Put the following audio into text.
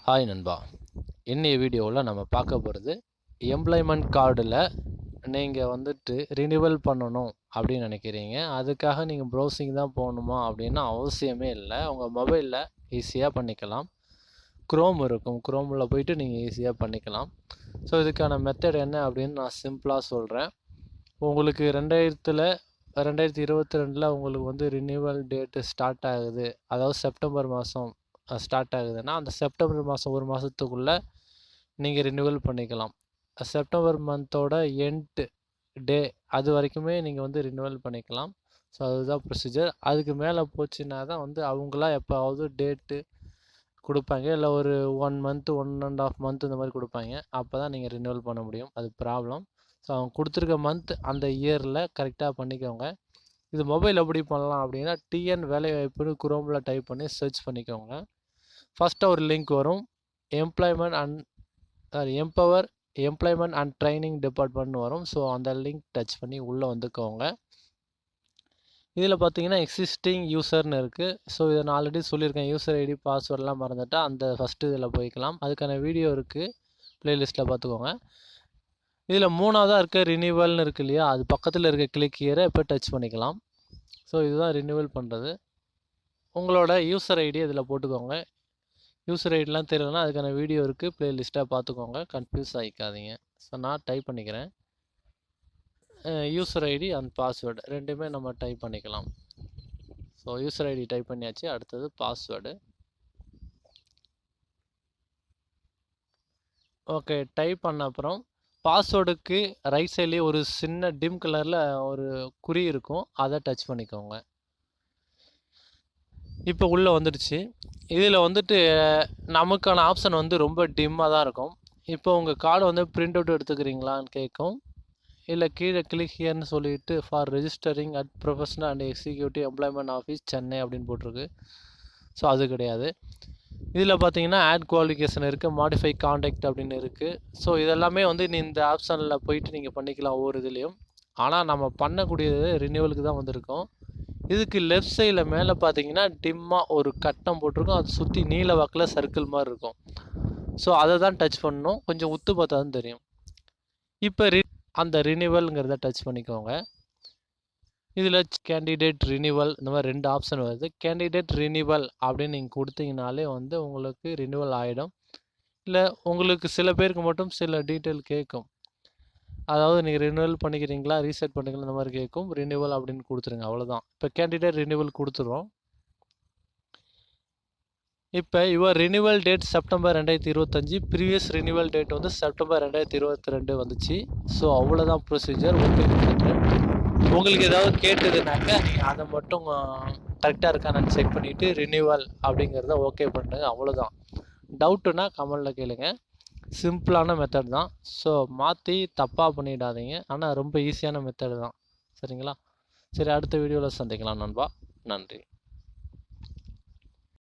Hi நண்பா. இன்னைய வீடியோவில் நம்ம பார்க்க போகிறது எம்ப்ளாய்மெண்ட் கார்டில் நீங்கள் வந்துட்டு ரினிவல் பண்ணணும் அப்படின்னு நினைக்கிறீங்க. அதுக்காக நீங்கள் ப்ரௌசிங் தான் போகணுமா அப்படின்னா அவசியமே இல்லை. உங்கள் மொபைலில் ஈஸியாக பண்ணிக்கலாம். குரோம் இருக்கும், குரோமில் போயிட்டு நீங்கள் ஈஸியாக பண்ணிக்கலாம். ஸோ இதுக்கான மெத்தட் என்ன அப்படின்னு நான் சிம்பிளாக சொல்கிறேன். உங்களுக்கு 2022 உங்களுக்கு வந்து ரினிவல் டேட்டு ஸ்டார்ட் ஆகுது, அதாவது செப்டம்பர் மாதம் ஸ்டார்ட் ஆகுதுன்னா அந்த செப்டம்பர் மாதம் ஒரு மாதத்துக்குள்ளே நீங்கள் ரினிவல் பண்ணிக்கலாம். செப்டம்பர் மந்தோட எண்ட் டே அது வரைக்குமே நீங்கள் வந்து ரினிவல் பண்ணிக்கலாம். ஸோ அதுதான் ப்ரொசீஜர். அதுக்கு மேலே போச்சுன்னா தான் வந்து அவங்களா எப்போவாவது டேட்டு கொடுப்பாங்க, இல்லை ஒரு 1 மந்த்து 1.5 மந்த் இந்த மாதிரி கொடுப்பாங்க. அப்போ தான் நீங்கள் ரினிவல் பண்ண முடியும். அது ப்ராப்ளம். ஸோ அவங்க கொடுத்துருக்க மந்த் அந்த இயரில் கரெக்டாக பண்ணிக்கோங்க. இது மொபைல் எப்படி பண்ணலாம் அப்படின்னா டிஎன் வேலைவாய்ப்புன்னு குரோமில் டைப் பண்ணி சர்ச் பண்ணிக்கோங்க. ஃபஸ்ட்டாக ஒரு லிங்க் வரும், எம்பவர் எம்ப்ளாய்மெண்ட் அண்ட் ட்ரைனிங் டிபார்ட்மெண்ட்னு வரும். ஸோ அந்த லிங்க் டச் பண்ணி உள்ளே வந்துக்கோங்க. இதில் பார்த்தீங்கன்னா எக்ஸிஸ்டிங் யூசர்னு இருக்குது. ஸோ இதை நான் ஆல்ரெடி சொல்லியிருக்கேன், யூசர் ஐடி பாஸ்வேர்டெலாம் மறந்துட்டால் அந்த ஃபஸ்ட்டு இதில் போய்க்கலாம். அதுக்கான வீடியோ இருக்குது, ப்ளேலிஸ்ட்டில் பார்த்துக்கோங்க. இதில் மூணாவதாக இருக்க ரினிவல்னு இருக்குது இல்லையா, அது பக்கத்தில் இருக்க கிளிக் ஹியரை இப்போ டச் பண்ணிக்கலாம். ஸோ இதுதான் ரினிவல் பண்ணுறது. உங்களோட யூசர் ஐடி இதில் போட்டுக்கோங்க. யூசர் ஐடிலாம் தெரியலனா அதுக்கான வீடியோ இருக்குது, ப்ளேலிஸ்ட்டாக பார்த்துக்கோங்க, கன்ஃபியூஸ் ஆகிக்காதீங்க. ஸோ நான் டைப் பண்ணிக்கிறேன். யூசர் ஐடி அண்ட் பாஸ்வேர்டு ரெண்டுமே நம்ம டைப் பண்ணிக்கலாம். ஸோ யூசர் ஐடி டைப் பண்ணியாச்சு. அடுத்தது பாஸ்வேர்டு. ஓகே, டைப் பண்ண அப்புறம் பாஸ்வேர்டுக்கு ரைட் சைட்லேயே ஒரு சின்ன டிம் கலரில் ஒரு குறி இருக்கும், அதை டச் பண்ணிக்கோங்க. இப்போ உள்ளே வந்துடுச்சு. இதில் வந்துட்டு நமக்கான ஆப்ஷன் வந்து ரொம்ப டிம்மாக தான் இருக்கும். இப்போ உங்கள் கார்டு வந்து பிரிண்ட் அவுட் எடுத்துக்கிறீங்களான்னு கேட்கும். இல்லை கீழே கிளிக் ஹியர்னு சொல்லிட்டு for registering at professional and executive employment office Chennai அப்படின்னு போட்டிருக்கு. ஸோ அது கிடையாது. இதில் பார்த்தீங்கன்னா ஆட் குவாலிஃபிகேஷன் இருக்குது, மாடிஃபை கான்டாக்ட் அப்படின்னு இருக்குது. ஸோ இதெல்லாமே வந்து இந்த ஆப்ஷனில் போயிட்டு நீங்கள் பண்ணிக்கலாம் ஒவ்வொரு இதுலேயும். ஆனால் நம்ம பண்ணக்கூடியது ரினியூவலுக்கு தான் வந்திருக்கோம். இதுக்கு லெஃப்ட் சைடில் மேலே பார்த்தீங்கன்னா டிம்மாக ஒரு கட்டம் போட்டிருக்கோம், அது சுற்றி நீல வாக்கில் சர்க்கிள் மாதிரி இருக்கும். ஸோ அதை தான் டச் பண்ணணும், கொஞ்சம் உத்து பார்த்தா தான் தெரியும். இப்போ அந்த ரினிவல்ங்கிறத டச் பண்ணிக்கோங்க. இதில் கேண்டிடேட் ரினிவல் இந்த மாதிரி 2 ஆப்ஷன் வருது. கேண்டிடேட் ரினிவல் அப்படின்னு நீங்கள் கொடுத்தீங்கனாலே வந்து உங்களுக்கு ரினிவல் ஆகிடும். இல்லை உங்களுக்கு சில பேருக்கு மட்டும் சில டீட்டெயில் கேட்கும், அதாவது நீங்கள் ரினிவல் பண்ணிக்கிறீங்களா, ரீசெட் பண்ணிக்கலாம் இந்த மாதிரி கேட்கும். ரினிவல் அப்படின்னு கொடுத்துருங்க, அவ்வளோதான். இப்போ கேண்டிடேட் ரினிவல் கொடுத்துருவோம். இப்போ your renewal date September 2025, previous renewal date வந்து செப்டம்பர் 2022 வந்துச்சு. ஸோ அவ்வளோதான் ப்ரொசீஜர். ஓகே, உங்களுக்கு ஏதாவது கேட்டதுனாக்கா நீங்கள் அதை மட்டும் கரெக்டாக இருக்கான்னு செக் பண்ணிவிட்டு ரினிவல் அப்படிங்கிறத ஓகே பண்ணுங்க, அவ்வளோதான். டவுட்டுன்னா கமெண்டில் கேளுங்க. சிம்பிளான மெத்தட் தான். ஸோ மாற்றி தப்பாக பண்ணிடாதீங்க. ஆனால் ரொம்ப ஈஸியான மெத்தட் தான், சரிங்களா? சரி, அடுத்த வீடியோவில் சந்திக்கலாம் நண்பா. நன்றி.